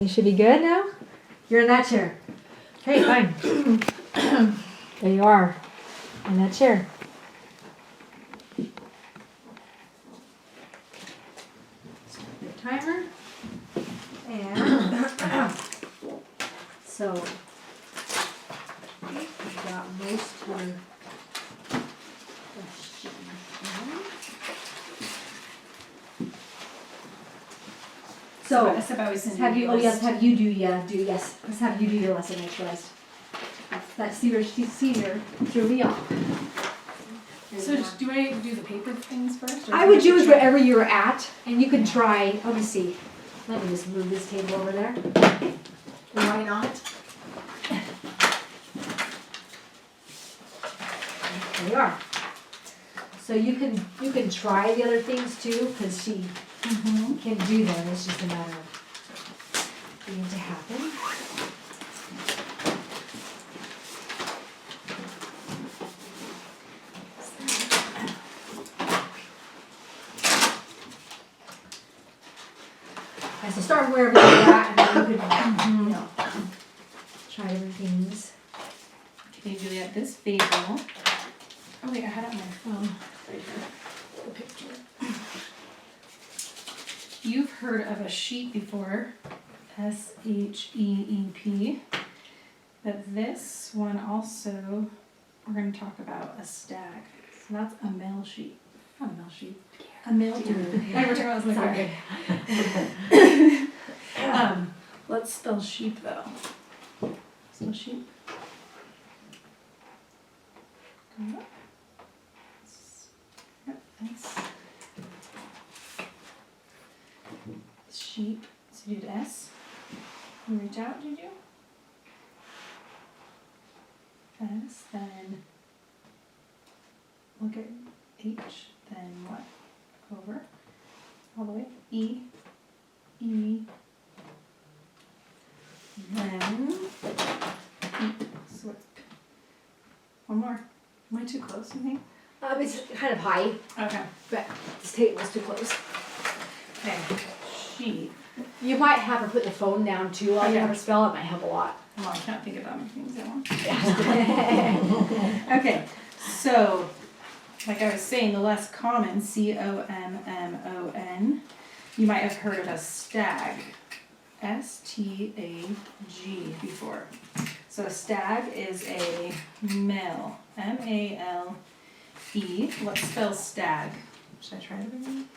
You should be good now? You're in that chair. Okay, fine. There you are. In that chair. Start your timer. And so we've got most of your questions. So Except I was have you? Oh yes, have you do yes. Let's have you do your lesson next. That Cedar threw me off. So do I do the paper things first? Or I would do it wherever you're at, and you can try. Let me see. Let me just move this table over there. Why not? There you are. So you can try the other things too, because she can do them. It's just a matter of getting it to happen. And so start wherever you're at, and then you can, you know, try different things. Okay, Juliet, this fable. Oh wait, I had it on my phone. Right here. The picture. You've heard of a sheep before. SHEEP. But this one also, we're going to talk about a stag. So that's a male sheep. Not a male sheep. A male deer. I never talk about this like that. Let's spell sheep though. Spell sheep. Go up. Yep, nice. Sheep. So you did S. You reach out, did you? S, then look at H, then what? Over. All the way. E. E. Then eat. Swip. One more. Am I too close, you think? It's kind of high, Okay. but this table's too close. Okay. Sheep. You might have her put the phone down too while you have her spell. It might help a lot. Well, I can't think of that many things at once. Okay, so, like I was saying, the less common, COMMON, you might have heard of a stag, STAG, before. So a stag is a male, MALE. Let's spell stag. Should I try it again?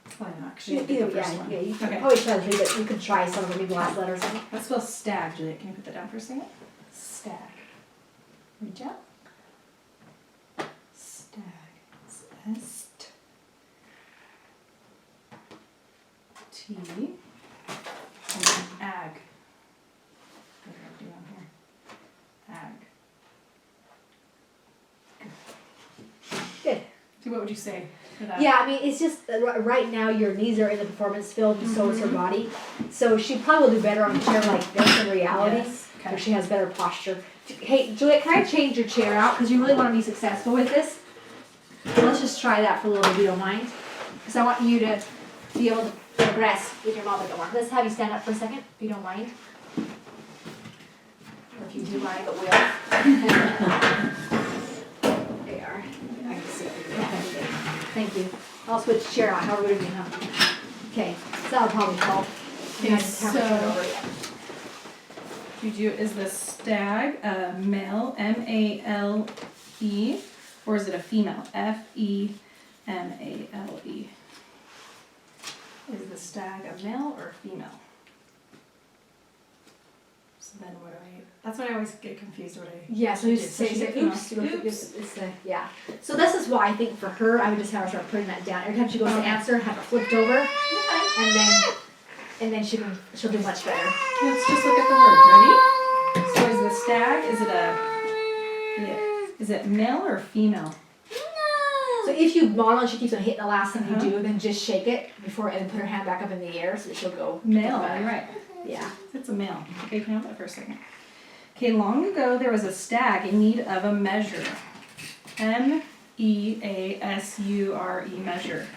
Probably not, because you did the first one. Yeah, you can Okay. probably try to read it. You could try some of the last letters. Let's spell stag, Juliet. Can you put that down for a second? Stag. Reach out. Stag. It's S T. And then ag. What do I do on here? Ag. Good. So what would you say for that? Yeah, I mean, it's just right now your knees are in the performance field, and so is her body. So she probably will do better on a chair like this in reality, Yes. Okay. where she has better posture. Hey, Juliet, can I change your chair out? Because you really want to be successful with this. Let's just try that for a little bit, if you don't mind. Because I want you to be able to progress with your mom a bit more. Let's have you stand up for a second, if you don't mind. Or if you do mind, but will. There you are. I can see it. Thank you. I'll switch chair out. How are we doing now? Okay, so that'll probably help. Okay, I just haven't turned over yet. Is the stag a male, MALE, or is it a female, FEMALE? Is the stag a male or a female? So then what do that's what I always get confused what I. Yeah, so you did. say, she- oops. Yeah. So this is why I think for her, I would just have her start putting that down. Every time she goes to answer, have it flipped over, and then she'll do much better. Let's just look at the word. Ready? So is the stag, is it male or female? So if you model and she keeps on hitting the last thing you do, then just shake it before and put her hand back up in the air so that she'll go. Male, you're right. Yeah. It's a male. Okay, can you hold that for a second? Okay, long ago there was a stag in need of a measure. MEASURE measure.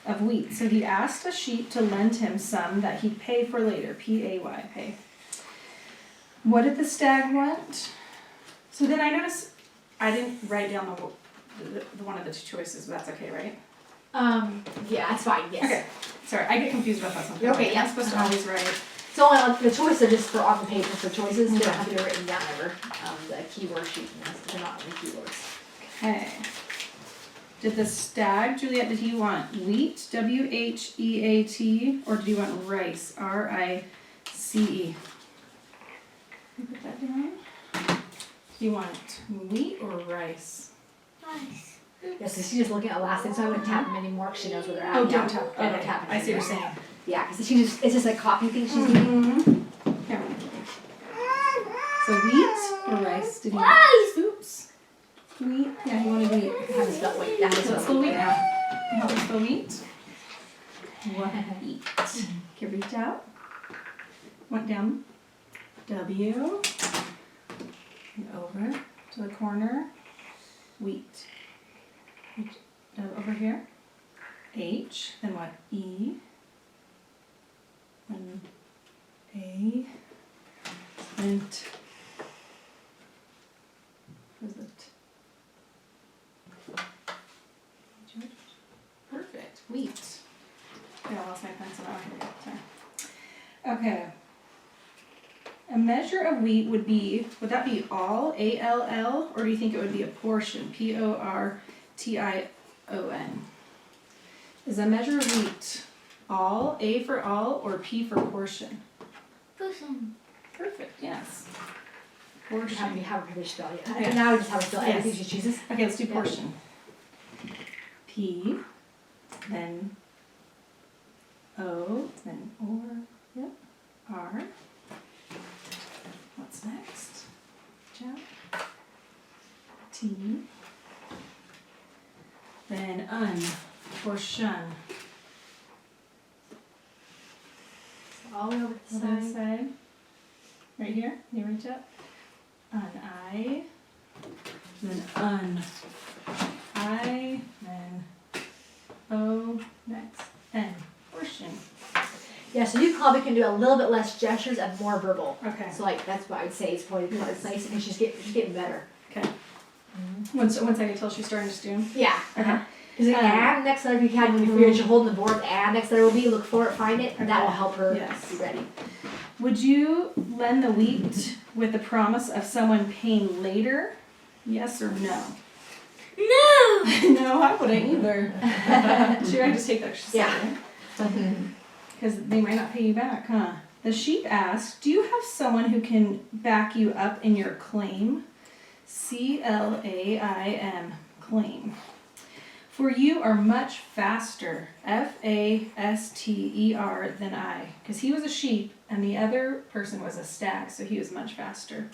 of wheat. So he asked a sheep to lend him some that he'd pay for later. P-A-Y, pay. What did the stag want? So then I noticed I didn't write down the one of the two choices, but that's okay, right? Yeah, that's fine, yes. Okay. Sorry, I get confused about that sometimes. Okay, yeah. I'm supposed to always write. So the choices are just for on the paper for choices, they don't have to be written down ever, the keyword sheet, they're not in the keywords. Okay. Did the stag, Juliet, did he want wheat, W-H-E-A-T, or did he want rice, R-I-C-E? You put that down. Do you want wheat or rice? Nice. Yeah, so she's just looking at the last thing, so I wouldn't tap them anymore, because she knows where they're at. Oh, Yeah. don't tap. Yeah, don't Okay, tap I see what you're saying. Yeah, because it's just a copy thing she's doing. Mm-hmm. Here. So wheat or rice? Did he want? Oops. Wheat? Yeah, he wanted wheat. Have it spelled wait, that is Let's spelled spell wheat wheat. now. Help me spell wheat. Wheat. Okay, reach out. Went down. W. And over to the corner. Wheat. Over here. H. Then what? E. Then A. And T. Where's the T? Perfect. Wheat. Okay, I lost my pencil. Oh, here we go. Sorry. Okay. A measure of wheat would that be all, A-L-L, or do you think it would be a portion, P-O-R-T-I-O-N? Is a measure of wheat all, A for all, or P for portion? Portion. Perfect, yes. Have Portion. her spell it. Okay. And now I just have her spell Yes. everything she chooses. Okay, let's do Yeah. portion. P, then O, then or, yep, R. What's next? Jump. T. Then or shun. All the way over to the Other side. side. Right here, you reach up. I. Then I, then O, next, N. Portion. Yeah, so you probably can do a little bit less gestures and more verbal. Okay. So like that's what I would say is probably it's nice and she's getting better. Okay. Once I can tell she's starting to stew. Yeah. Okay. Because the and next letter, if you had when you're holding the board, the and next letter will be look for it, find it, and that will help her Yes. be ready. Would you lend the wheat with the promise of someone paying later? Yes or no? No. No, I wouldn't either. Should I just take that extra Yeah. second? Because they might not pay you back, huh? The sheep asked, do you have someone who can back you up in your claim? C-L-A-I-M, claim. For you are much faster, F-A-S-T-E-R, than I. Because he was a sheep and the other person was a stag, so he was much faster.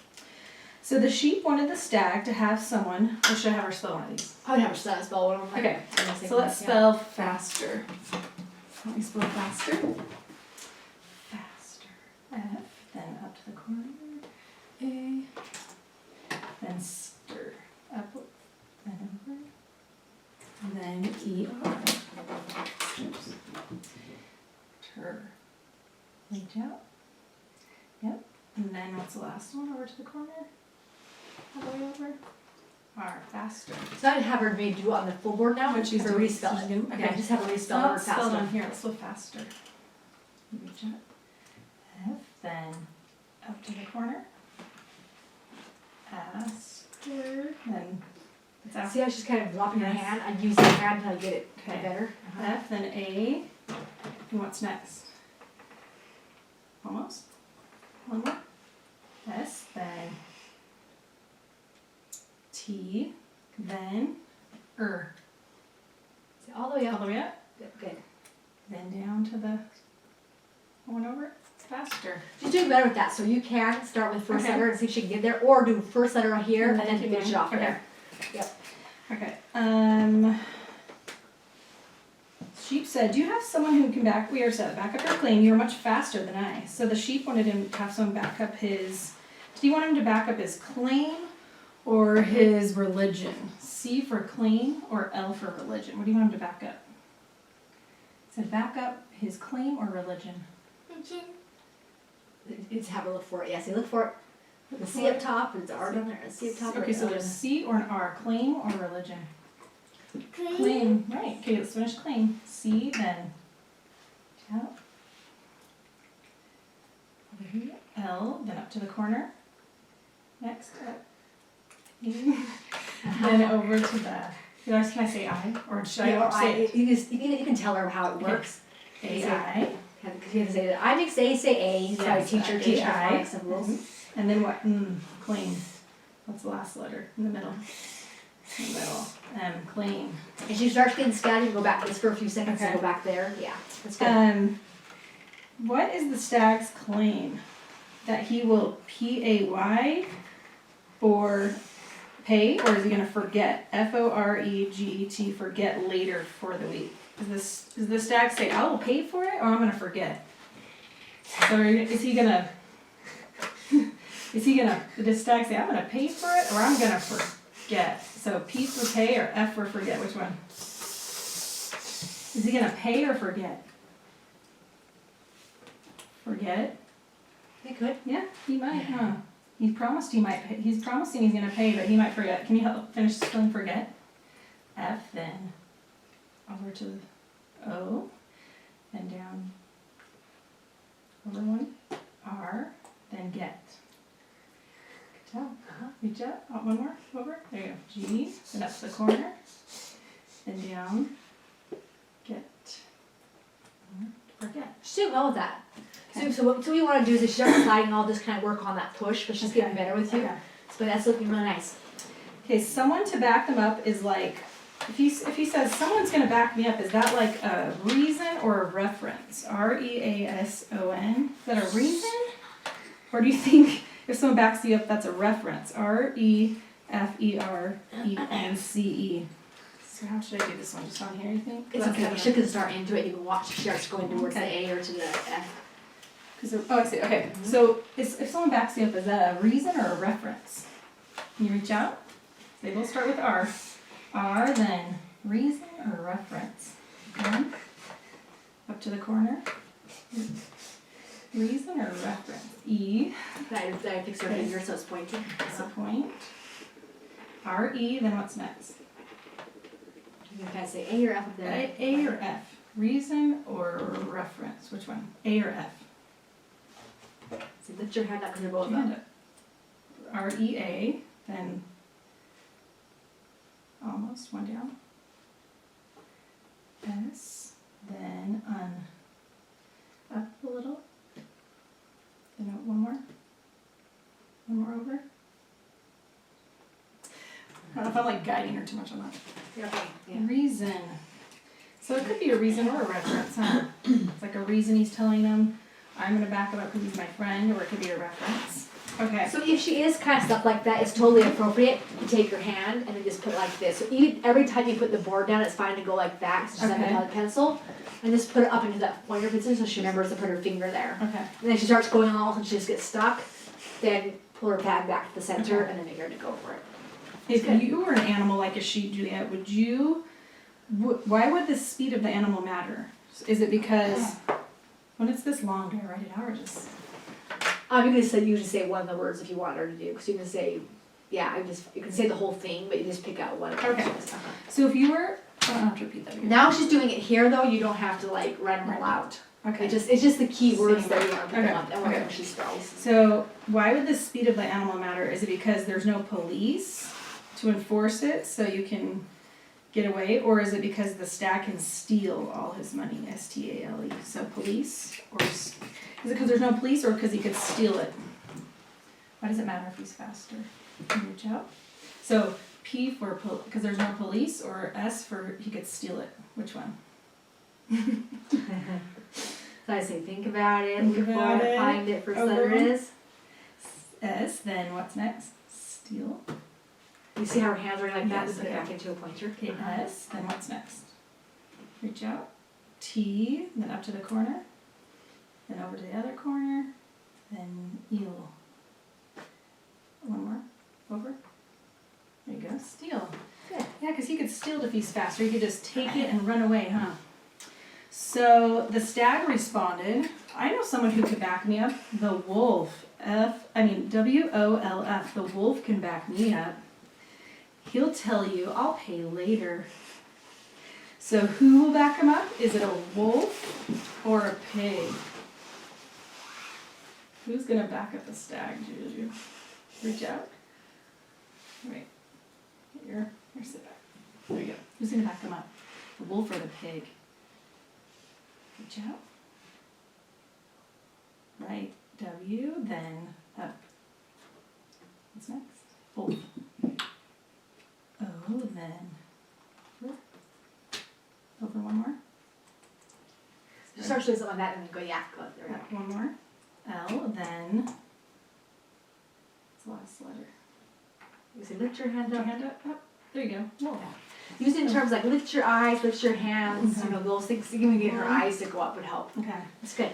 So the sheep wanted the stag to have someone, or should I have her spell one of these? I would have her spell one of them. Okay, so let's spell faster. Let me spell faster. Faster. F, then up to the corner. A, then stir. Up, then over. And then E-R. Oops. Tur. Reach out. Yep. And then what's the last one? Over to the corner. All the way over. R, faster. So I'd have her maybe do it on the full board now, What she's or doing. respell She's it. doing- Okay, okay. just have her respell Spell it it spelled faster. on here. Let's go faster. Reach out. F, then up to the corner. Aster, then it's after. See how she's kind of dropping her Yes. hand? I'd use the hand to get it Okay. better. F, then A. And what's next? Almost. One more. S, then T, then See, all the way all up. the way up, Good. then down to the one over. Faster. She's doing better with that, so you can start with first Okay. letter and see if she can get there, or do first letter right here and then keep finish it going. off there. Okay. Sheep said, do you have someone who can back up your claim? You're much faster than I. So the sheep wanted him to have someone back up his, did he want him to back up his claim or his religion? C for claim or L for religion? What do you want him to back up? Said back up his claim or religion. It's have a look for it. Yeah, so look for it. The C up top, and it's R down there. C up top. Okay, so there's a C or an R. Claim or religion? Claim. Right. Okay, let's finish claim. C, then. Tap. Over here. L, then up to the corner. Next up. E. Then over to the. Can I say I? Or should I say it? You can tell her how it works. A-I. Because you have to say that. I make say A. So I Yes, teach her A-I. phonics symbols. And then what? Claim. What's the last letter? In the middle. In the middle. Claim. And she starts getting scattered, you go back just for a few seconds Okay. and go back there. Yeah, that's good. What is the stag's claim? That he will PAY for pay, or is he gonna forget? FOREGET, forget later for the week. Does the stag say, I will pay for it, or I'm gonna forget? So is he gonna, did the stag say, I'm gonna pay for it, or I'm gonna forget? So P for pay or F for forget, which one? Is he gonna pay or forget? Forget? You could. Yeah, he might, huh? He promised he might pay. He's promising he's gonna pay, but he might forget. Can you help finish spelling forget? F, then over to the O, then down over one, R, then get. Good job. Reach up, one more, over, there you go. G, then up to the corner, then down, get, forget. She's doing well with that. Okay. So what we want to do is she starts sliding all this kind of work on that push, but she's getting better with you. Okay. So that's looking really nice. Okay, someone to back them up is like, if he says someone's gonna back me up, is that like a reason or a reference? REASON, is that a reason? Or do you think if someone backs you up, that's a reference? REFERENCE. So how should I do this one? Just on here, you think? It's okay. She can start into it. You can watch. She starts going towards Okay. the A or to the F. Oh, I see. Okay, so if someone backs you up, is that a reason or a reference? Can you reach out? They both start with R. R, then reason or reference? Okay. Up to the corner. Reason or reference? E. Did I fix her finger so it's pointing? That's a point. R-E, then what's next? You can kind of say A or F up there. A or F? Reason or reference? Which one? A or F? So lift your hand up because they're both Hand up. up. R-E-A, then almost one down. S, then up a little. Then one more. One more over. I don't know if I'm like guiding her too much on that. You're okay. Yeah. Reason. So it could be a reason or a reference, huh? It's like a reason he's telling them, I'm gonna back him up because he's my friend, or it could be a reference. Okay. So if she is kind of stuff like that, it's totally appropriate. You take your hand and then just put it like this. So every time you put the board down, it's fine to go like that. It's just like Okay. a pencil. And just put it up into that pointer position so she remembers to put her finger there. Okay. And then she starts going along and she just gets stuck. Then pull her pad back to the center and then make her to go for it. If good. you were an animal like a sheep, Juliet, why would the speed of the animal matter? Is it because, when it's this long, do I write it out or just? You can say, usually say one of the words if you want her to do. Because you can say, you can say the whole thing, but you just pick out one of the Okay. words. So if you were, I don't have to repeat that again. Now she's doing it here though, you don't have to like write them all out. Okay. It's just the key words that you want to pick Okay. up and Okay. whatever she spells. So why would the speed of the animal matter? Is it because there's no police to enforce it so you can get away? Or is it because the stag can steal all his money, S-T-A-L-E? So police? Or is it because there's no police or because he could steal it? Why does it matter if he's faster? Can you reach out? So P for because there's no police, or S for he could steal it? Which one? So I say, think about it, Think look for about it, it, find it, first over. letter is. S, then what's next? Steal. You see how her hands are like that? Yes, Put it okay. back into a pointer. Okay, S, then what's next? Reach out. T, then up to the corner. Then over to the other corner. Then eel. One more. Over. There you go. Steal. Good. Yeah, because he could steal it if he's faster. He could just take it and run away, huh? So the stag responded, I know someone who can back me up. The wolf, WOLF, the wolf can back me up. He'll tell you, I'll pay later. So who will back him up? Is it a wolf or a pig? Who's gonna back up the stag, Juju? Reach out. Wait. Get your sit back. There you go. Who's gonna back him up? The wolf or the pig? Reach out. Right. W, then up. What's next? Wolf. O, then over. Over one more. Start doing something like that and then go, yeah, go, there we go. Up one more. L, then. What's the last letter? You say lift your hand Put your up. hand up, up. There you go. Wolf. Use it in terms like lift your eyes, lift your hands, you know, those things, even get her eyes to go up would help. Okay. That's good.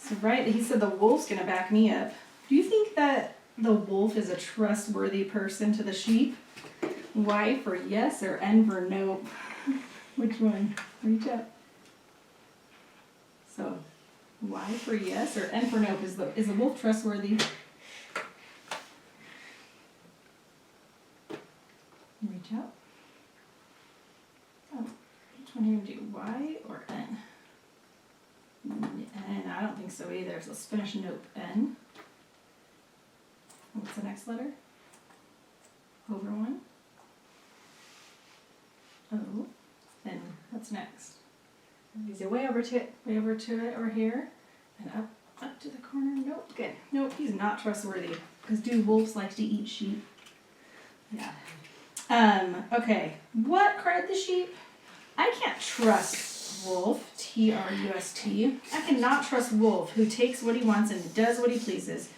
So right, he said the wolf's gonna back me up. Do you think that the wolf is a trustworthy person to the sheep? Y for yes or N for no? Which one? Reach up. So, Y for yes or N for no? Is the wolf trustworthy? Reach out. Oh, which one are you gonna do? Y or N? N, I don't think so either. So let's finish nope. N. What's the next letter? Over one. O. Then what's next? Is it way over to it? Way over to it over here. And up to the corner. Nope. Good. Nope, he's not trustworthy. Because do wolves like to eat sheep? Yeah. Okay. What cried the sheep? I can't trust Wolf, T-R-U-S-T. I cannot trust Wolf, who takes what he wants and does what he pleases.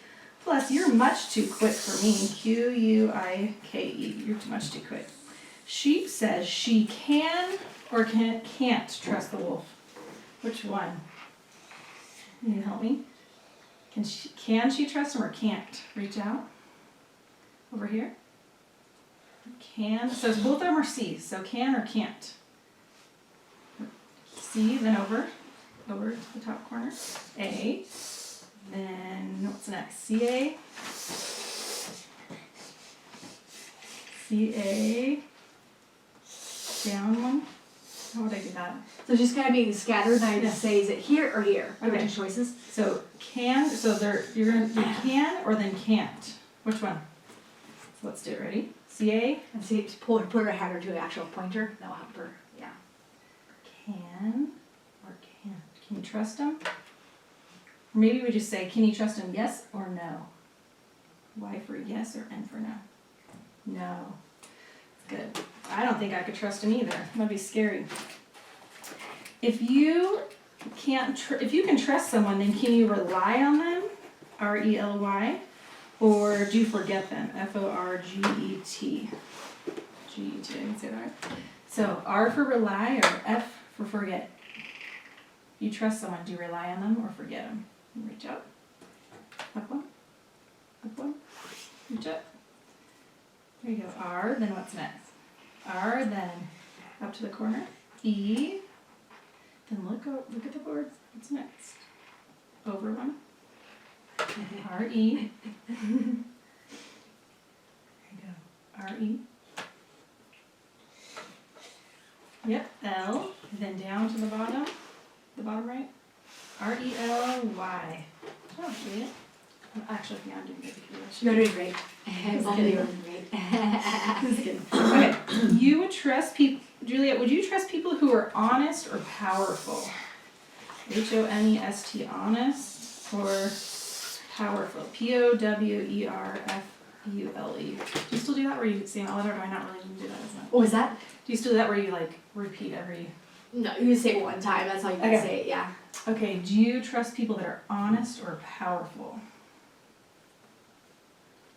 Plus, you're much too quick for me. Q-U-I-K-E. You're too much too quick. Sheep says she can or can't trust the wolf. Which one? Can you help me? Can she trust him or can't? Reach out. Over here. Can. So both of them are C's. So can or can't. C, then over to the top corner. A. Then what's next? C-A. C-A. Down one. How would I do that? So just kind of being scattered, and I Yeah. just say, is it here or here? Give Okay. it two choices. So can, so there, you're gonna do can or then can't. Which one? So let's do it. Ready? C-A. And see, put her hand or to an actual pointer. That will help her. Yeah. Can or can't. Can you trust him? Or maybe we just say, can you trust him, yes or no? Y for yes or N for no? No. Good. I don't think I could trust him either. That'd be scary. If you if you can trust someone, then can you rely on them? R-E-L-Y. Or do you forget them? F-O-R-G-E-T. G-E-T, I can say that right. So R for rely or F for forget. You trust someone, do you rely on them or forget them? Reach out. Up one. Up one. Reach up. There you go. R, then what's next? R, then up to the corner. E, then look at the board. What's next? Over one. R-E. There you go. R-E. Yep, L, then down to the bottom right. R-E-L-Y. Oh, see it? Actually, yeah, I'm doing good. You're doing great. Just You're kidding. doing great. Just kidding. Okay, you would trust people, Juliet, would you trust people who are honest or powerful? H-O-N-E-S-T, honest or powerful? P-O-W-E-R-F-U-L-E. Do you still do that where you say all that, or do I not really need to do that? Isn't it? What was that? Do you still do that where you like repeat every... No, you just say it one time. That's how you can Okay. say it, yeah. Okay, do you trust people that are honest or powerful?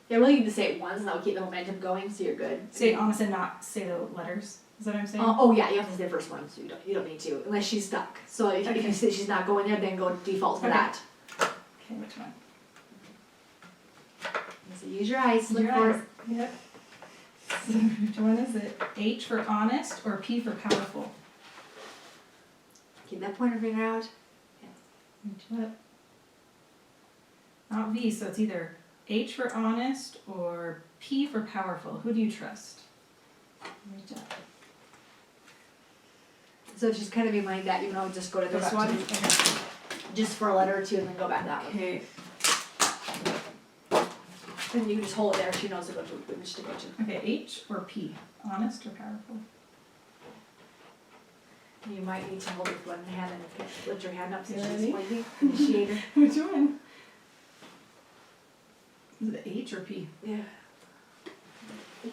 Yeah, really you just say it once and that will keep the momentum going so you're good. Say honest and not say the letters. Is that what I'm saying? Oh yeah, you have to say the first one, so you don't need to, unless she's stuck. So if Okay. you say she's not going there, then go default to Okay. that. Okay, which one? So use your eyes, look Your for eyes. Yep. So which one is it? H for honest or P for powerful? Keep that pointer finger out. Reach up. Not V, so it's either H for honest or P for powerful. Who do you trust? Reach up. So she's kind of be like that, even though just go to this one, Okay. just for a letter or two, and then go back that one. Okay. And you can just hold it there. She knows to go to which to go to. Okay, H or P? Honest or powerful? You might need to hold it with one hand and lift your hand up so You she's ready? pointing. Initiator. Which one? Is it H or P? Yeah.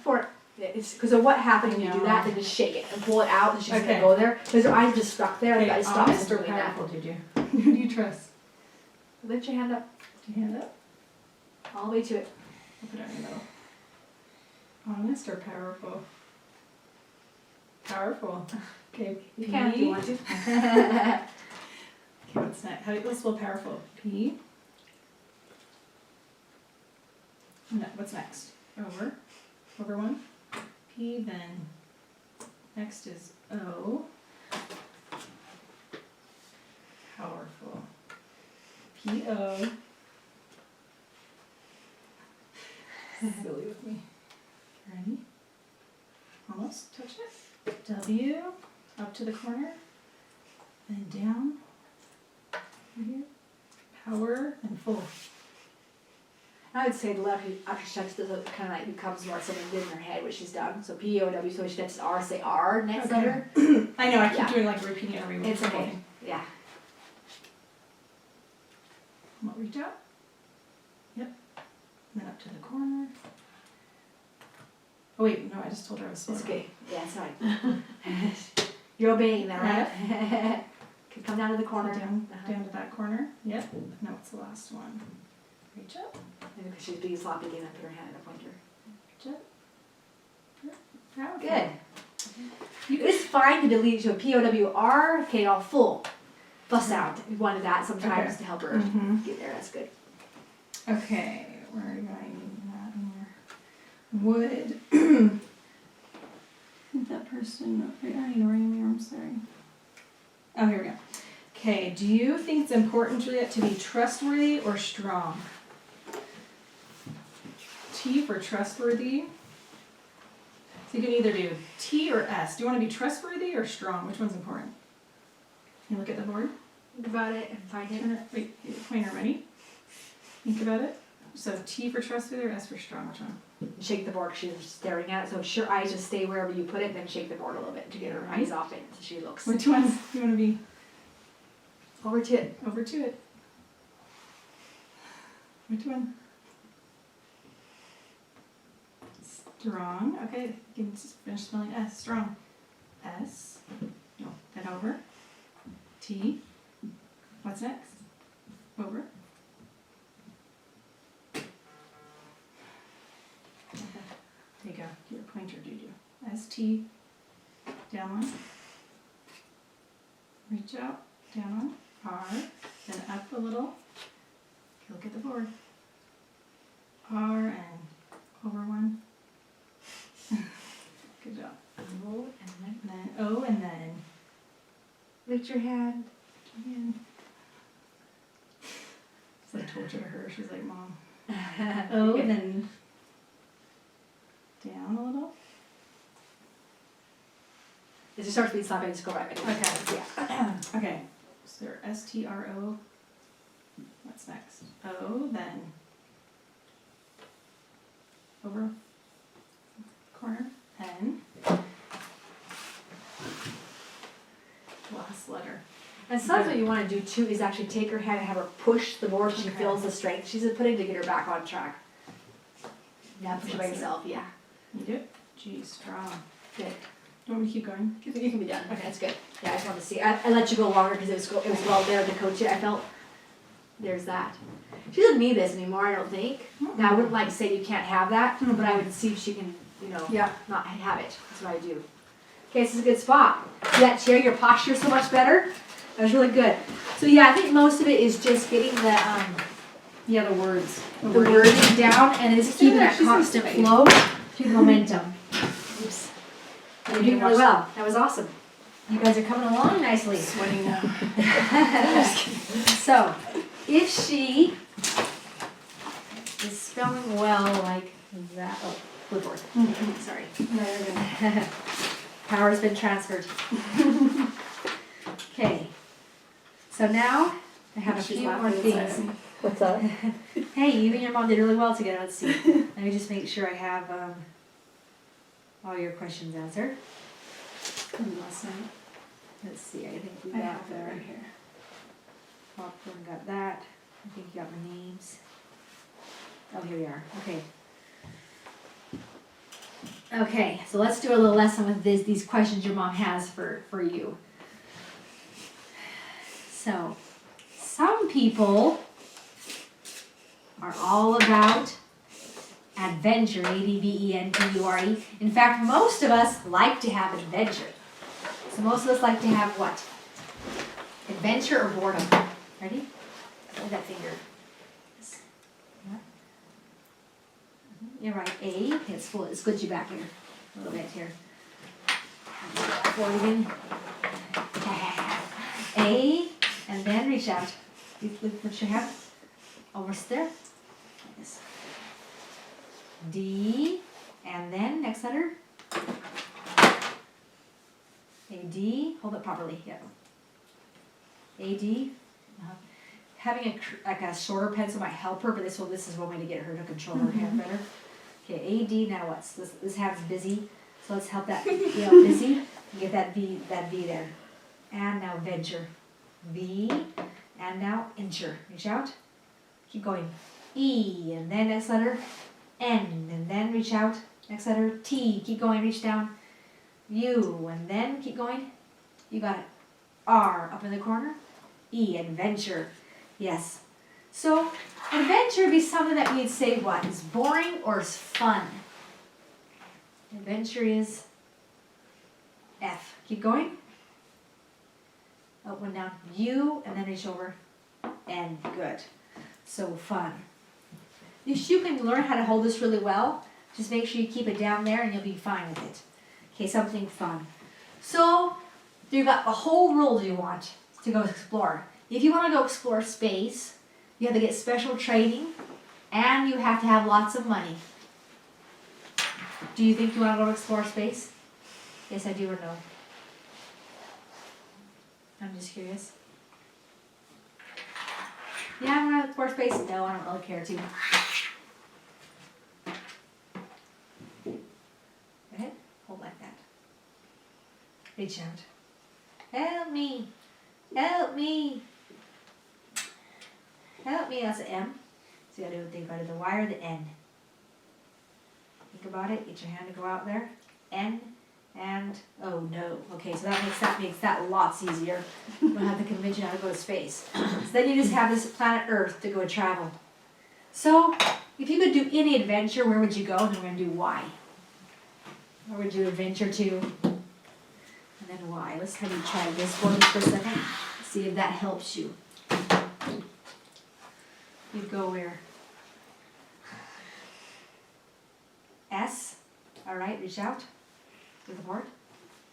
For it's because of what happened when you do I that, know. then just shake it and pull it out, and she's Okay. gonna go there because her eyes just stuck there. And I stopped honest or doing that. powerful did you? Who do you trust? Lift your hand up Put your hand up. all the way to it. I'll put it in the middle. Honest or powerful? Powerful. Okay. You can if you want to. Okay, what's next? How do you spell powerful? P. No, what's next? Over. Over one. P, then next is O. Powerful. P-O. Silly with me. Ready? Almost touch it. W. Up to the corner. Then down. Over here. Power and full. I would say the left after she touches this, it kind of like becomes more something did in her head what she's done. So P-O-W, so when she touches R, say R next Okay. letter. I know, I keep Yeah. doing like repeating it every week. It's okay. Yeah. Come on, reach out. Yep. And then up to the corner. Oh wait, no, I just told her I was slow. It's okay. Yeah, it's fine. You're obeying that, right? Can come down to the corner. Down, Uh-huh. down to that corner. Yep. No, it's the last one. Reach up. Maybe because she's being sloppy again, I put her hand in a pointer. Reach up. Yep. Powerful. Good. It's fine to delete to a P-O-W-R, okay, all full. Bust out. We wanted that sometimes Okay. to help her Mm-hmm. get there. That's good. Okay, where do I need that in here? Would that person? I already know where you are. I'm sorry. Oh, here we go. Okay, do you think it's important, Juliet, to be trustworthy or strong? T for trustworthy. So you can either do T or S. Do you want to be trustworthy or strong? Which one's important? Can you look at the board? Think about it and find it. Turn it. Wait, get your pointer ready. Think about it. So T for trustworthy or S for strong? Which one? Shake the board 'cause she's staring at it. So if her eyes just stay wherever you put it, then shake the board a little bit to get her eyes off it so she looks. Which one do you want to be? Over to it. Over to it. Which one? Strong. Okay, you can just finish spelling S. Strong. S. No, then over. T. What's next? Over. Okay. There you go. Your pointer, Juju. S, T. Down one. Reach out. Down one. R. Then up a little. Okay, look at the board. R and over one. Good job. O and then And then O and then lift your hand. again. It's like torture to her. She's like, Mom. O and then down a little. As it starts being sloppy, just go right back. Okay. Yeah. Okay. So S-T-R-O. What's next? O, then over corner, N. Last letter. And sometimes what you want to do too is actually take her hand and have her push the board so she Okay. feels the strength she's putting to get her back on track. Yeah, push it by yourself, yeah. You do it? G, strong. Good. Do you want me to keep going? You can be done. Okay, that's good. Yeah, I just wanted to see. I let you go longer because it was well there to coach it. I felt there's that. She doesn't need this anymore, I don't think. Now I wouldn't like to say you can't have that, but I would see if she can, Yeah. not have it. That's what I do. Okay, this is a good spot. See that chair, your posture so much better. That was really good. So yeah, I think most of it is just getting Yeah, the words. the wording down and it's She's keeping doing that it. She's constant doing it. flow to the momentum. Oops. You're doing really well. That was awesome. You guys are coming along nicely. Sweating now. So, if she is spelling well like that, oh, clipboard, sorry. No, you're good. Power's been transferred. Okay, so now I have a She's few more laughing inside of things. me. What's that? Hey, you and your mom did really well together. Let's see. Let me just make sure I have all your questions answered. From last night. Let's see. I think we I got have it there. right here. Popcorn got that. I think you got my names. Oh, here we are. Okay. Okay, so let's do a little lesson with these questions your mom has for you. So, some people are all about adventure, ADVENTURE. In fact, most of us like to have adventure. So most of us like to have what? Adventure or boredom? Ready? Hold that finger. Yes. What? You're right. A. Okay, it's full. It's good you back here. A little bit here. Forward again. A. And then reach out. Put your hand almost there. Yes. D. And then next letter. A-D. Hold it properly. Yeah. A-D. Having like a shorter pencil might help her, but this is one way to get her to control her hand better. Okay, A-D, now what's this? This hand's busy, so let's help that busy. Get that V there. And now venture. V, and now inture. Reach out. Keep going. E, and then next letter. N, and then reach out. Next letter. T, keep going, reach down. U, and then keep going. You got it. R, up in the corner. E, adventure. Yes. So, adventure would be something that we'd say what? Is boring or is fun? Adventure is F. Keep going. Up and down. U, and then reach over. N. Good. So, fun. If you can learn how to hold this really well, just make sure you keep it down there and you'll be fine with it. Okay, something fun. So, you got a whole world you want to go explore. If you want to go explore space, you have to get special training and you have to have lots of money. Do you think you want to go explore space? Yes, I do or no? I'm just curious. Yeah, I want to explore space. No, I don't really care to. Go ahead. Hold like that. Reach out. Help me. Help me. Help me. That's an M. So you gotta think about it. The Y or the N. Think about it. Get your hand to go out there. N and oh no. Okay, so that makes that lots easier. You don't have to convince you how to go to space. So then you just have this planet Earth to go travel. So if you could do any adventure, where would you go? And then we're gonna do Y. Where would you adventure to? And then Y. Let's have you try this for me for a second. See if that helps you. You'd go where? S. Alright, reach out to the board.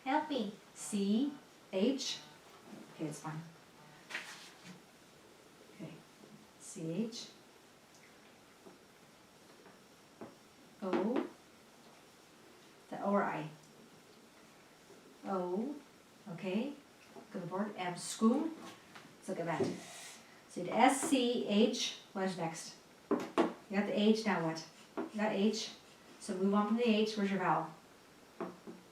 Help me. C. H. Okay, it's fine. Okay. C. H. O. The O or I? O. Okay. Look at the board. M. School. Let's look at that. So you had S, C, H. What's next? You got the H, now what? You got H. So move on from the H. Where's your vowel?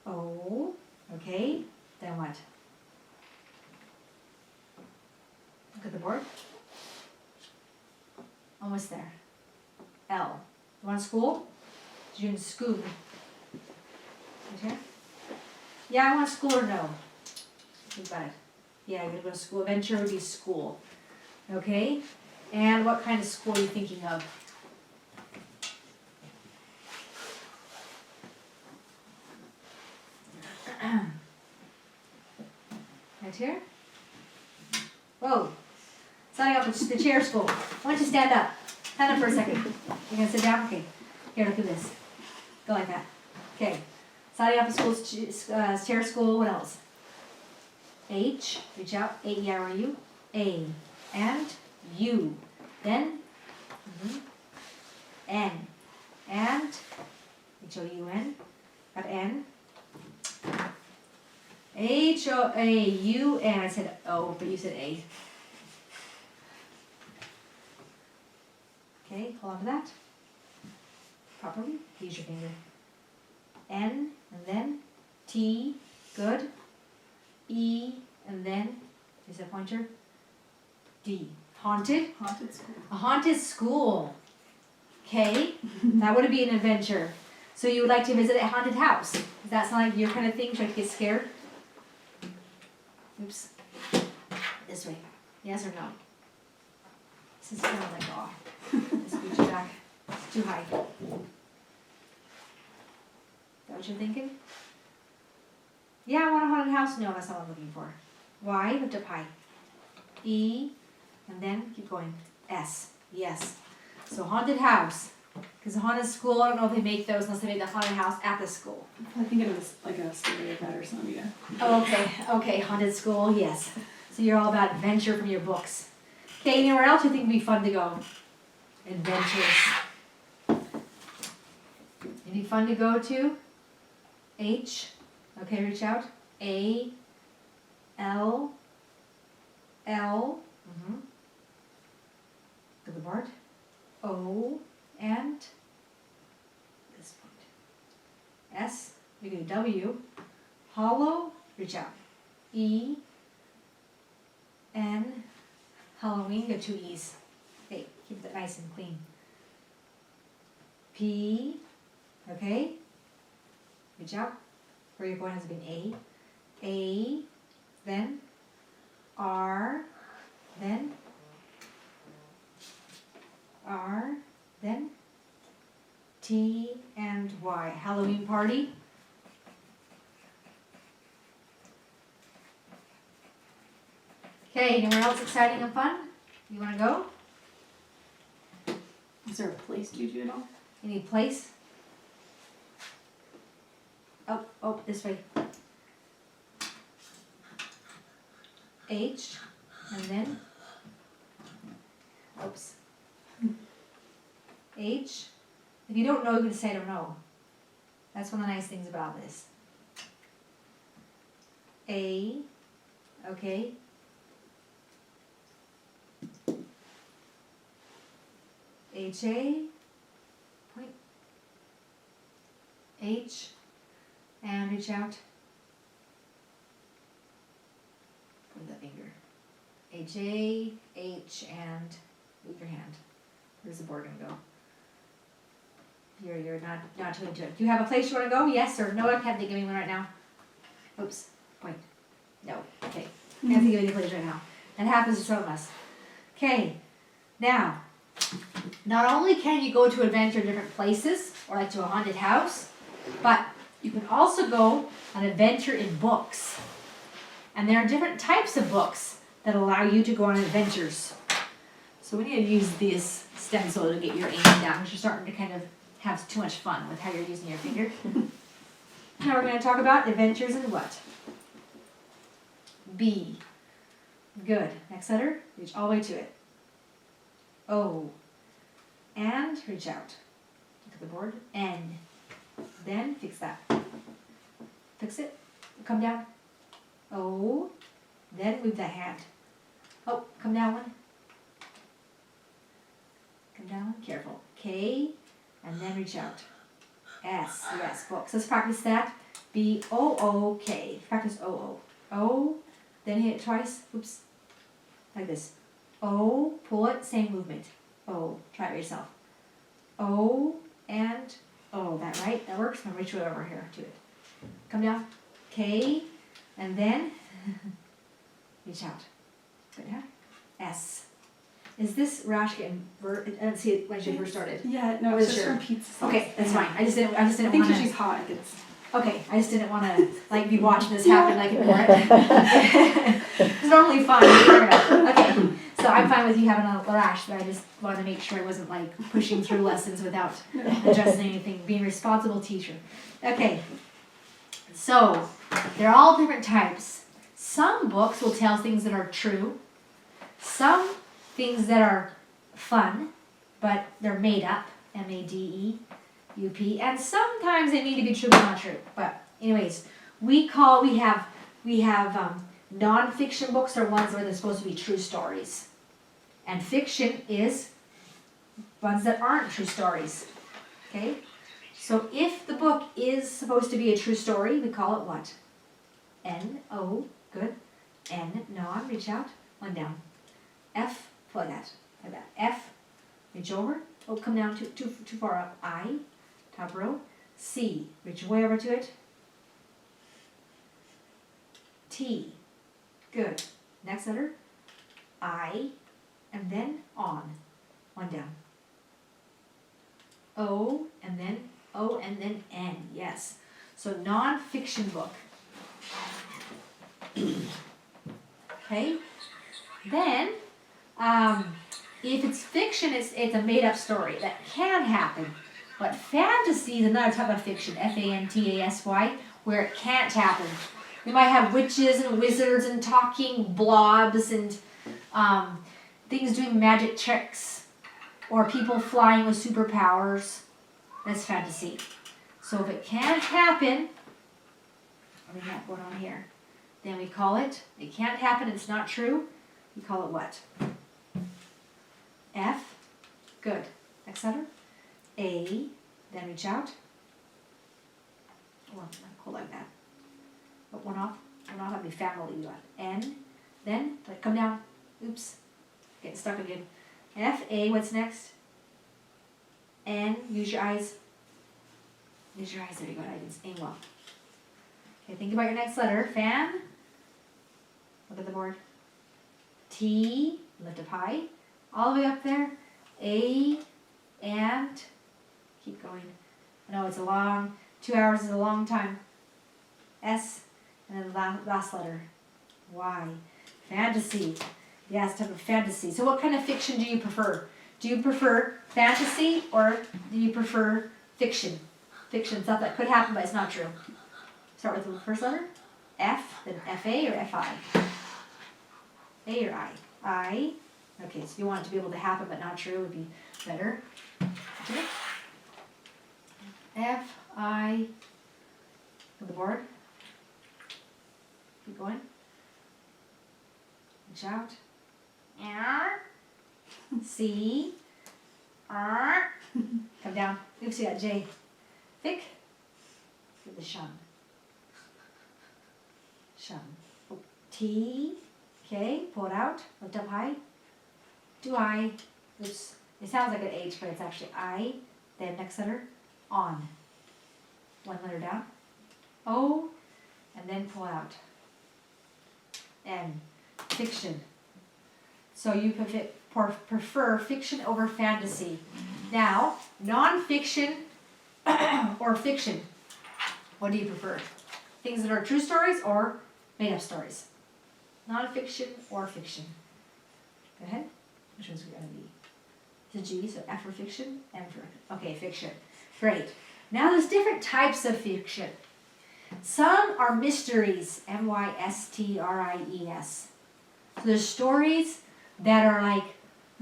O. Okay. Then what? Look at the board. Almost there. L. You want school? You're in school. Right here? Yeah, I want school or no? Think about it. Yeah, you're gonna go to school. Adventure would be school. Okay? And what kind of school are you thinking of? Right here? Whoa. Signing up for the chair school. Why don't you stand up? Stand up for a second. You're gonna sit down? Okay. Here, look at this. Go like that. Okay. Signing up for school, chair school, what else? H, reach out, A-E-R-U, A, and U, then, N, and, H-O-U-N, got N, H-O-A-U-N, I said O, but you said A. Okay, hold on to that. Properly, use your finger. N, and then T, good. E, and then, is it a pointer? D, haunted. Haunted school. A haunted school. Okay, that would be an adventure. So you would like to visit a haunted house. Does that sound like your kind of thing? Try to get scared? Oops. This way. Yes or no? This is kind of like, oh, let's reach it back. It's too high. Is that what you're thinking? Yeah, I want a haunted house. No, that's not what I'm looking for. Y, lift up high. E, and then keep going. S, yes. So haunted house. Because the haunted school, I don't know if they make those unless they make the haunted house at the school. I think it was like a story of that or something, yeah. Oh, okay, haunted school, yes. So you're all about adventure from your books. Okay, anywhere else you think would be fun to go? Adventures. Any fun to go to? H, okay, reach out. A, L, L, to the board. O, and this point. S, we do W, hollow, reach out. E, N, Halloween, go 2 E's. Okay, keep that nice and clean. P, okay, reach out. Where you're going has to be an A, then R, then R, then T and Y. Halloween party. Okay, anywhere else exciting and fun? You want to go? Is there a place you do it all? Any place? Oh, this way. H, and then, oops. H. If you don't know, you can say I don't know. That's one of the nice things about this. A, okay. H-A, point. H, and reach out. Point that finger. H-A, H, and move your hand. Where's the board gonna go? You're not too into it. Do you have a place you want to go? Yes or no? I can't think of anyone right now. Oops. Point. No. Okay. Can't think of any place right now. That happens to some of us. Okay. Now, not only can you go to adventure in different places or like to a haunted house, but you can also go on adventure in books. And there are different types of books that allow you to go on adventures. So we need to use this stencil to get your aim down because you're starting to kind of have too much fun with how you're using your finger. Now we're going to talk about adventures in what? B. Good. Next letter, reach all the way to it. O. And reach out. Look at the board. N. Then fix that. Fix it. Come down. O. Then move that hand. Oh, come down one. Come down. Careful. K. And then reach out. S. Yes, books. Let's practice that. B. O. O. K. Practice O. O. O. Then hit it twice. Oops. Like this. O. Pull it. Same movement. O. Try it yourself. O. And O. That right? That works. Now reach way over here to it. Come down. K. And then reach out. Good, huh? S. Is this rash getting I didn't see it when she first started. Yeah, no, Was it's just sure. from pizza sauce. Okay, that's fine. I just didn't I want think to. she's hot. It's Okay, I just didn't want to like be watching this happen like ignore it. It's normally fine. Okay, so I'm fine with you having a rash, but I just wanted to make sure I wasn't like pushing through lessons without addressing anything. Being a responsible teacher. Okay, so they're all different types. Some books will tell things that are true, some things that are fun, but they're made up, MADEUP, and sometimes they need to be true but not true. But anyways, we have non-fiction books are ones where they're supposed to be true stories, and fiction is ones that aren't true stories. Okay, so if the book is supposed to be a true story, we call it what? N-O, good. N, non, reach out, one down. F, like that. F, reach over. Oh, come down too far up. I, top row. C, reach way over to it. T, good. Next letter. I, and then on, one down. O, and then N, yes. So non-fiction book. Okay? Then, if it's fiction, it's a made-up story. That can happen. But fantasy is another type of fiction, F-A-N-T-A-S-Y, where it can't happen. We might have witches and wizards and talking blobs and things doing magic tricks, or people flying with superpowers. That's fantasy. So if it can't happen, what do we got going on here? Then we call it can't happen, it's not true. We call it what? F, good. Next letter. A, then reach out. Well, hold like that. But one off, that'd be family. You got N, then come down. Oops, getting stuck again. F, A, what's next? N, use your eyes. Use your eyes, there you go. I didn't aim well. Okay, think about your next letter. Fan. Look at the board. T, lift up high. All the way up there. A, and keep going. I know it's a long, 2 hours is a long time. S, and then the last letter. Y. Fantasy. Yes, type of fantasy. So what kind of fiction do you prefer? Do you prefer fantasy or do you prefer fiction? Fiction, stuff that could happen but it's not true. Start with the first letter. F, then F-A or F-I? A or I? I. Okay, so you want it to be able to happen but not true would be better. Okay. F-I. On the board. Keep going. Reach out. R. C. R. Come down. Oops, you got J. Thick. With the shun. Shun. T. Okay, pull it out. Lift up high. Do I. Oops. It sounds like an H, but it's actually I. Then next letter. On. One letter down. O. And then pull out. N. Fiction. So you prefer fiction over fantasy. Now, non-fiction or fiction. What do you prefer? Things that are true stories or made-up stories? Non-fiction or fiction? Go ahead. Which one's it going to be? It's a G, so F for fiction, M for... Okay, fiction. Great. Now there's different types of fiction. Some are mysteries, M-Y-S-T-R-I-E-S. So there's stories that are like,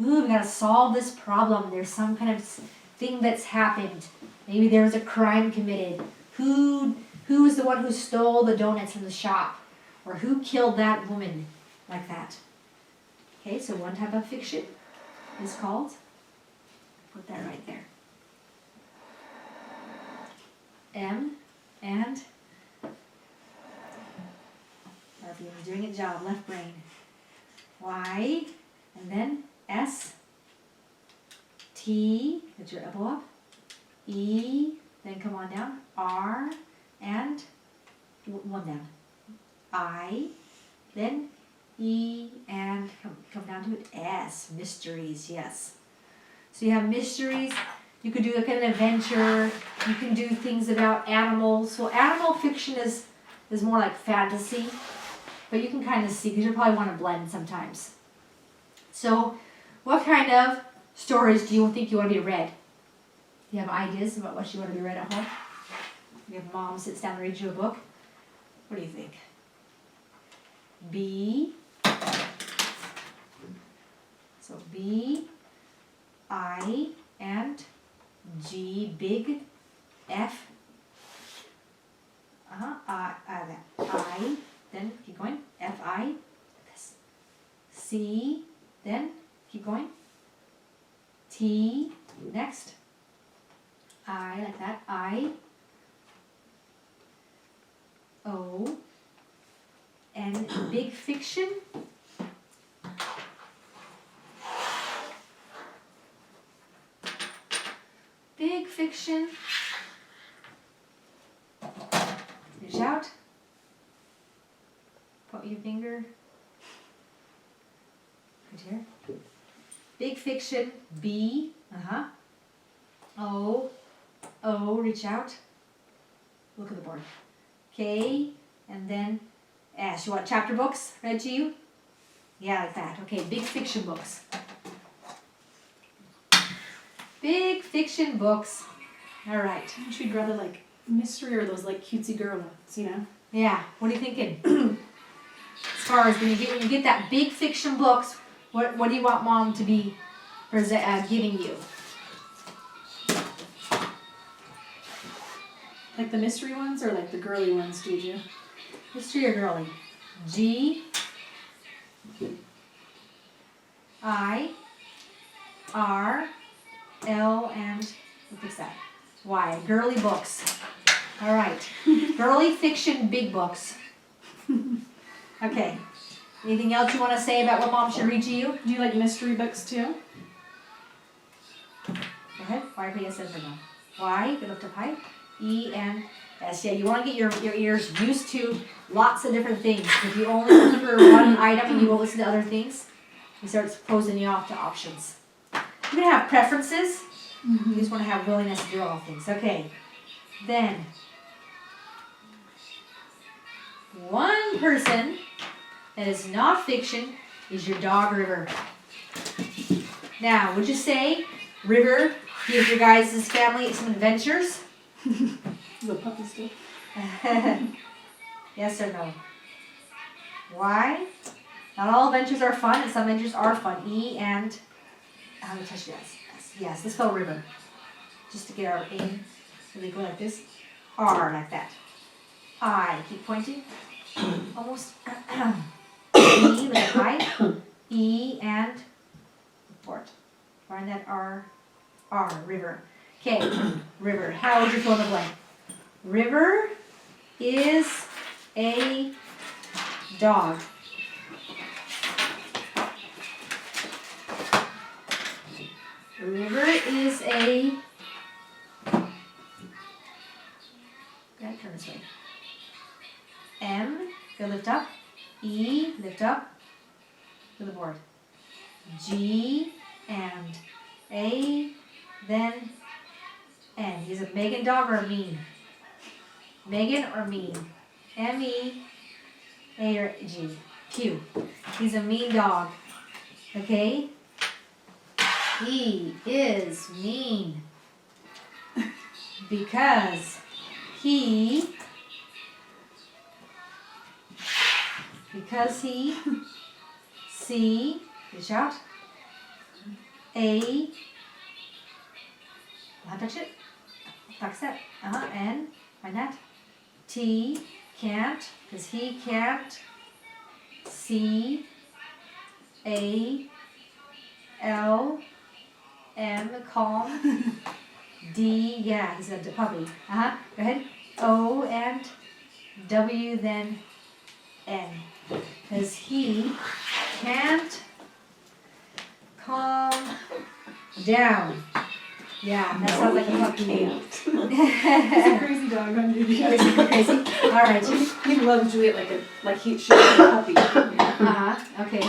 ooh, we gotta solve this problem. There's some kind of thing that's happened. Maybe there was a crime committed. Who was the one who stole the donuts from the shop? Or who killed that woman? Like that. Okay, so one type of fiction is called, put that right there. M and RPM doing its job, left brain. Y, and then S, T, get your elbow up, E, then come on down, R, and one down, I, then E, and come down to it, S, mysteries, yes. So you have mysteries, you could do like an adventure, you can do things about animals. So animal fiction is more like fantasy, but you can kind of see, because you probably want to blend sometimes. So what kind of stories do you think you want to be read? Do you have ideas about what you want to be read at home? You have mom sits down and reads you a book? What do you think? B. So B, I, and G, big, F. I, then keep going, F, I, this. C, then keep going. T, next. I, like that, I. O, and big fiction. Big fiction. Reach out. Put your finger right here. Big fiction. B. O. O. Reach out. Look at the board. K. And then S. You want chapter books read to you? Yeah, like that. Okay, big fiction books. Big fiction books. All right. She'd rather like mystery or those like cutesy girl ones, you know? Yeah. What are you thinking? As far as when you get that big fiction books, what do you want mom to be giving you? Like the mystery ones or like the girly ones, Juju? Mystery or girly? G. I. R. L and what is that? Y. Girly books. All right. Girly fiction big books. Okay. Anything else you want to say about what mom should read to you? Do you like mystery books too? Go ahead. Y, P, S, N for no. Y. Good lift up high. E and S. Yeah, you want to get your ears used to lots of different things. If you only listen for one item and you won't listen to other things, it starts closing you off to options. You're going to have preferences. You just want to have willingness to do all things. Okay. Then, one person that is not fiction is your dog, River. Now, would you say River gives your guys' family some adventures? The puppy still. Yes or no? Why? Not all adventures are fun, and some adventures are fun. E and how many touch yes? Yes, let's spell River. Just to get our A. So they go like this. R like that. I. Keep pointing. Almost. E like I. E and port. Find that R. R. River. Okay. River. How would you fill in the blank? River is a dog. River is a. Gotta turn this way. M, go lift up. E, lift up to the board. G and A, then N. He's a Megan dog or a mean? Megan or mean? M-E, A or G. Q. He's a mean dog. Okay? He is mean because he C, reach out, A, not touch it, tuck that, N, find that, T, can't, because he can't, C, A, L, M, calm, D, yeah, he's a puppy, go ahead, O, and W, then N, because he can't calm down. Yeah, that sounds like a puppy. He's a crazy dog, huh, Juju? Crazy. All right. He loves Juliet like she should be a puppy. Okay.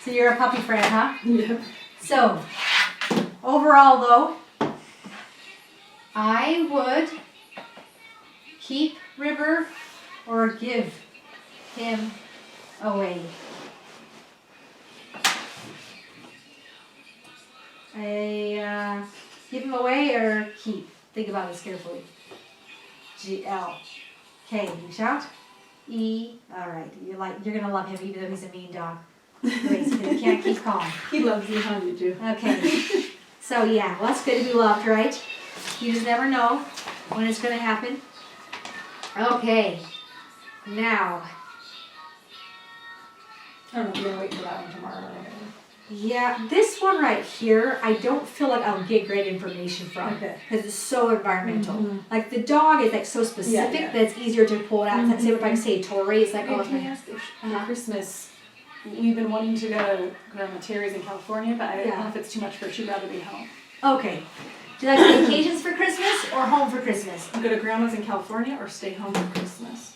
So you're a puppy friend, huh? Yeah. So, overall though, I would keep River or give him away. Give him away or keep? Think about this carefully. G-L. K, you shout? E, all right, you're gonna love him even though he's a mean dog. Wait, he can't keep calm. He loves you, huh, Juju? Okay, so yeah, well, that's good to be loved, right? You just never know when it's gonna happen. Okay, now, I don't know if you're gonna wait for that one tomorrow or whatever. yeah, this one right here, I don't feel like I'll get great information from. Okay. Because it's so environmental. Mhm. Like the dog is like so specific yeah. that it's easier to pull it out. It's like, say if I say Tori, it's like, Hey, oh, it's can I my... ask if for Christmas, we've been wanting to go to Grandma Terry's in California, but I don't Yeah. know if it's too much for her. She'd rather be home. Okay. Do you like vacations for Christmas or home for Christmas? Go to Grandma's in California or stay home for Christmas.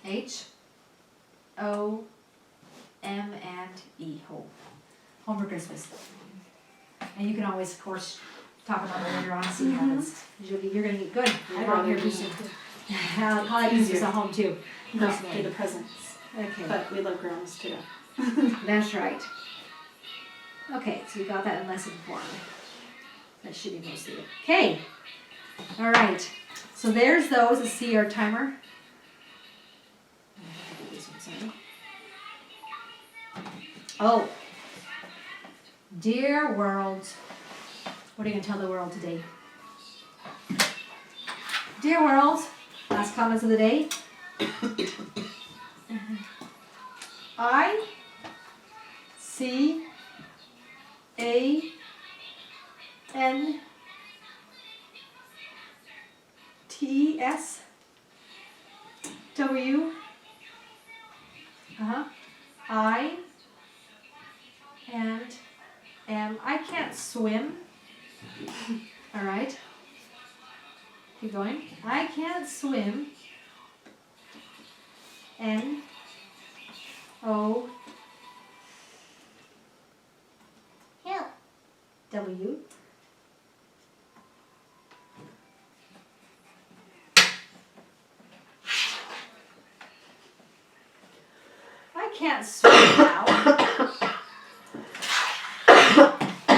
H-O-M-and-E, home. Home for Christmas. And you can always, of course, talk about it later on, see what happens. You're gonna get good. I'd You're rather here be soon. home. I like Christmas at home too, Not personally. for the presents, Okay. but we love Grandma's too. That's right. Okay, so we got that in lesson 1. That should be mostly it. Okay. All right. So there's those. Let's see our timer. Oh. Dear world. What are you going to tell the world today? Dear world. Last comments of the day. I C A N T S W I and M. I can't swim. All right. Keep going. I can't swim. N O W I can't swim now.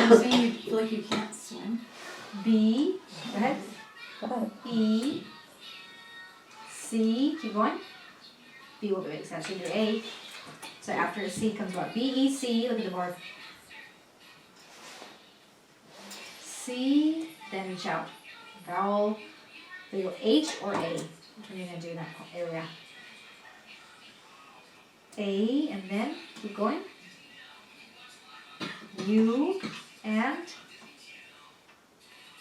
You're saying you feel like you can't swim? B, go ahead. Go ahead. E, C, keep going. B will make sense into A. So after C comes what? B, E, C, look at the board. C, then reach out. Vowel, they go H or A. Which one are you going to do in that area? A, and then keep going. U, and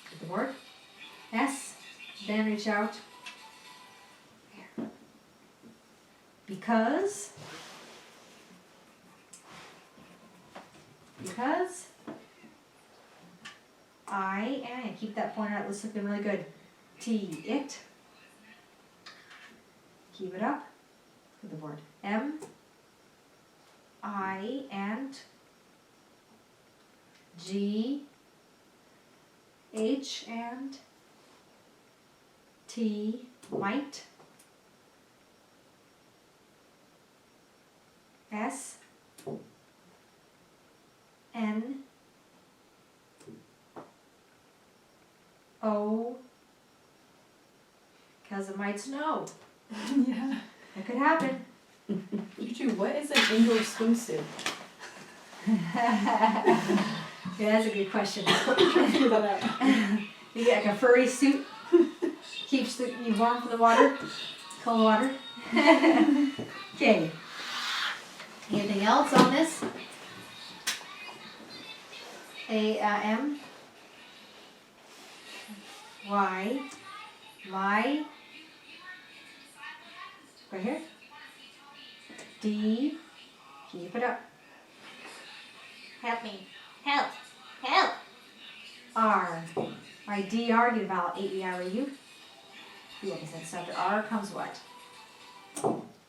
get the board. S, then reach out. Because and keep that pointer out, let's look at really good. T, it. Keep it up. Look at the board. M, I, and G, H, and T, might. S, N, O, because it might snow. Yeah. It could happen. Juju, what is an indoor swimsuit? Yeah, that's a good question. Figure that out. You get like a furry suit, keeps you warm from the water, cold water. Okay. Anything else on this? M, Y, my, right here. D, keep it up. Help me. Help. Help. R. My DR, get a vowel, A-E-R-U. You want me to say after R comes what?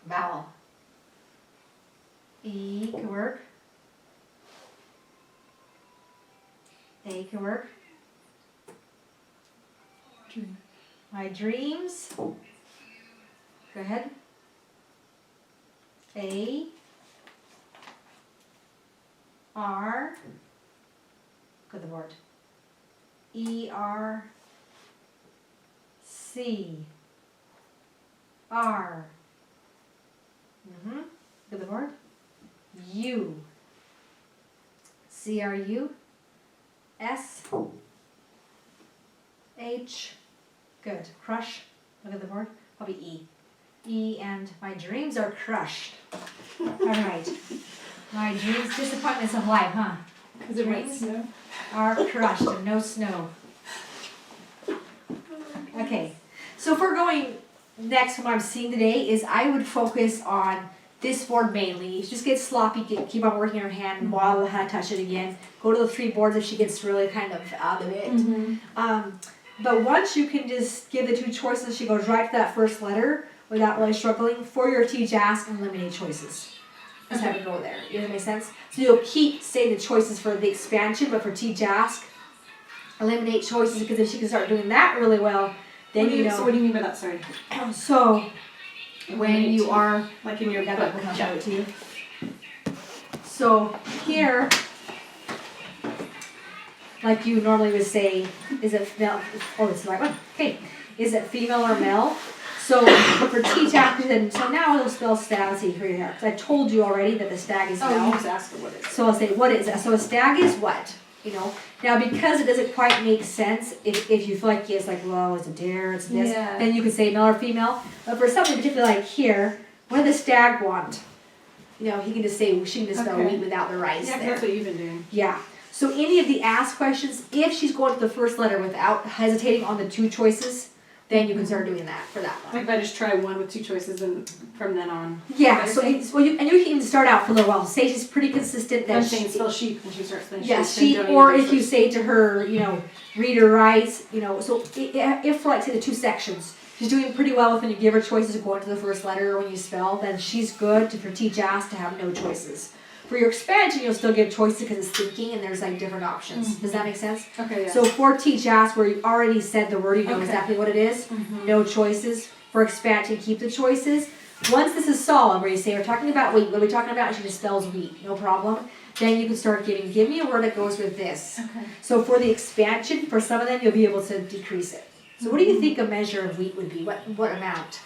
Vowel. E can work. A can work. Dream. My dreams. Go ahead. A. R. Go to the board. E. R. C. R. Look at the board. U. CRU. S. H. Good. Crush. Look at the board. Probably E. E and my dreams are crushed. All right. My dreams, disappointments of life, huh? Is it white snow? Are crushed and no snow. Okay. So if we're going next, what I'm seeing today is I would focus on this board mainly. Just get sloppy, keep on working her hand, and waddle how to touch it again. Go to the 3 boards if she gets really kind of out of it. But once you can just give the 2 choices, she goes right to that first letter without really struggling. For your teach, ask, and eliminate choices. Just have it go there. Does that make sense? So you'll keep saying the choices for the expansion, but for teach, ask, eliminate choices, because if she can start doing that really well, then you know. So what do you mean by that? Sorry. So when you are, Like in your yeah, book. I'll show it to you. So here, like you normally would say, is it female? Oh, it's the right one. Okay, is it female or male? So for teach after then, so now we'll spell stag. Let's see here, because I told you already that the stag is Oh, male. you just ask her what it is. So I'll say, what is that? So a stag is what? You know? Now, because it doesn't quite make sense, if you feel like it's like, well, it's a dare, it's this, Yeah. then you can say male or female. But for something particularly like here, what does the stag want? You know, he can just say, she can just spell Okay. wheat without the rice Yeah, 'cause there. that's what you've been doing. Yeah. So any of the ask questions, if she's going to the first letter without hesitating on the 2 choices, then you can start doing that for that one. Like if I just try one with 2 choices and from then on. Yeah, Better so say? it's, well, you can even start out for a little while. Say she's pretty consistent I'm that saying she, spell sheep when she starts saying yeah, sheep. she, or if you say to her, you know, read or write, you know, so if for like say the 2 sections, she's doing pretty well with when you give her choices of going to the first letter when you spell, then she's good for teach ask to have no choices. For your expansion, you'll still give choices because it's thinking and there's like different options. Does that make sense? Okay, yeah. So for teach ask, where you already said the word, you know Okay. exactly what it is, Mhm. no choices. For expansion, keep the choices. Once this is solid, where you say, we're talking about wheat, what are we talking about? She just spells wheat, no problem. Then you can start give me a word that goes with this. Okay. So for the expansion, for some of them, you'll be able to decrease it. So what do you think a measure of wheat would be? What amount?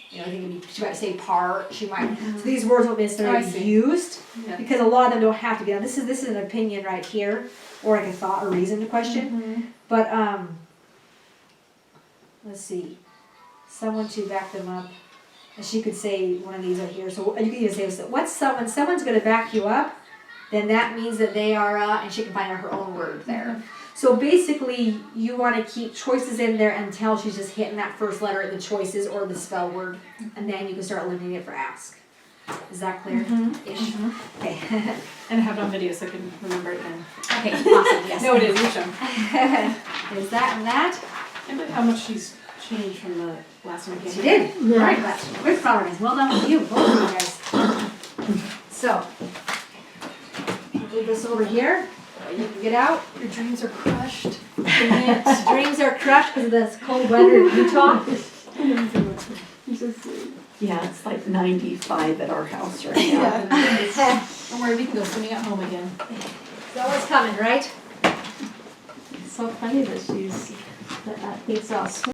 You know, I think she might say part, she might, so these words won't be necessarily I see. used, Yeah. because a lot of them don't have to be. Now this is an opinion right here, or like a thought or reason question. But let's see, someone to back them up, and she could say one of these right here. So you can even say, so what's someone? Someone's going to back you up, then that means that they are, and she can find out her own word there. So basically, you want to keep choices in there until she's just hitting that first letter in the choices or the spell word, and then you can start eliminating it for ask. Is that clear? Ish. Okay. And have it on video so I can remember it then. Okay. Awesome. Yes. No, it is. You show. There's that and that. And but how much she's changed from the last one. She did. Right. Good progress. Well done with you, both of you guys. So, move this over here. You can get out. Your dreams are crushed. Dreams are crushed because of this cold weather in Utah. Yeah, it's like 95 at our house right now. Yeah. Don't worry, we can go swimming at home again. So what's coming, right? It's so funny that that thinks I'll swim.